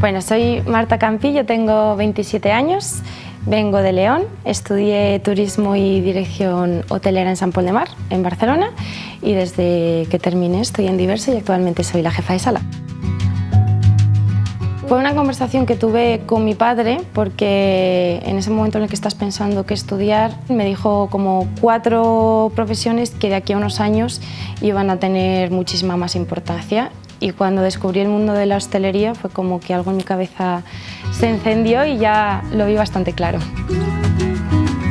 Bueno, soy Marta Campillo, tengo 27 años, vengo de León, estudié turismo y dirección hotelera en Sant Pol de Mar, en Barcelona, y desde que terminé estoy en Diversa y actualmente soy la jefa de sala. Fue una conversación que tuve con mi padre porque en ese momento en el que estás pensando qué estudiar, me dijo como 4 profesiones que de aquí a unos años iban a tener muchísima más importancia. Y cuando descubrí el mundo de la hostelería fue como que algo en mi cabeza se encendió y ya lo vi bastante claro.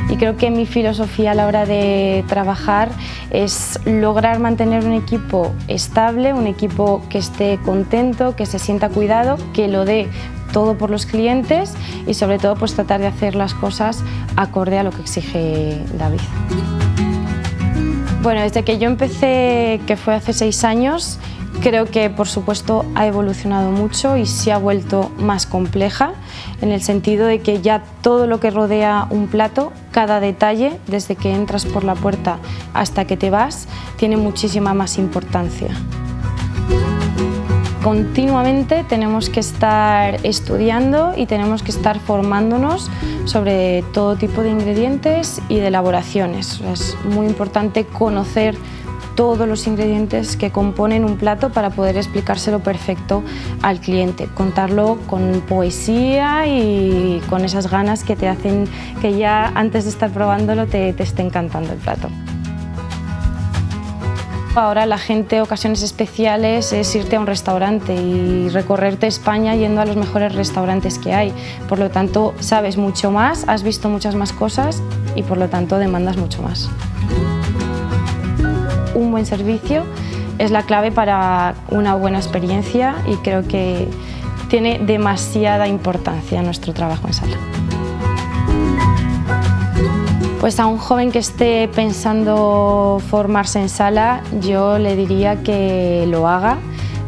Y creo que mi filosofía a la hora de trabajar es lograr mantener un equipo estable, un equipo que esté contento, que se sienta cuidado, que lo dé todo por los clientes y sobre todo pues tratar de hacer las cosas acorde a lo que exige David. Bueno, desde que yo empecé, que fue hace 6 años, creo que por supuesto ha evolucionado mucho y se ha vuelto más compleja en el sentido de que ya todo lo que rodea un plato, cada detalle, desde que entras por la puerta hasta que te vas, tiene muchísima más importancia. Continuamente tenemos que estar estudiando y tenemos que estar formándonos sobre todo tipo de ingredientes y de elaboraciones. Es muy importante conocer todos los ingredientes que componen un plato para poder explicárselo perfecto al cliente, contarlo con poesía y con esas ganas que te hacen que ya antes de estar probándolo te esté encantando el plato. Ahora la gente, ocasiones especiales, es irte a un restaurante y recorrerte España yendo a los mejores restaurantes que hay. Por lo tanto, sabes mucho más, has visto muchas más cosas y por lo tanto demandas mucho más. Un buen servicio es la clave para una buena experiencia y creo que tiene demasiada importancia nuestro trabajo en sala. Pues a un joven que esté pensando formarse en sala, yo le diría que lo haga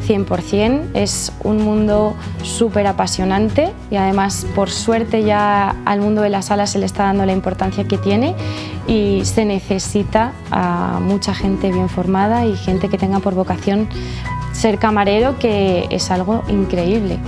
100%. Es un mundo súper apasionante y además, por suerte, ya al mundo de la sala se le está dando la importancia que tiene y se necesita a mucha gente bien formada y gente que tenga por vocación ser camarero, que es algo increíble.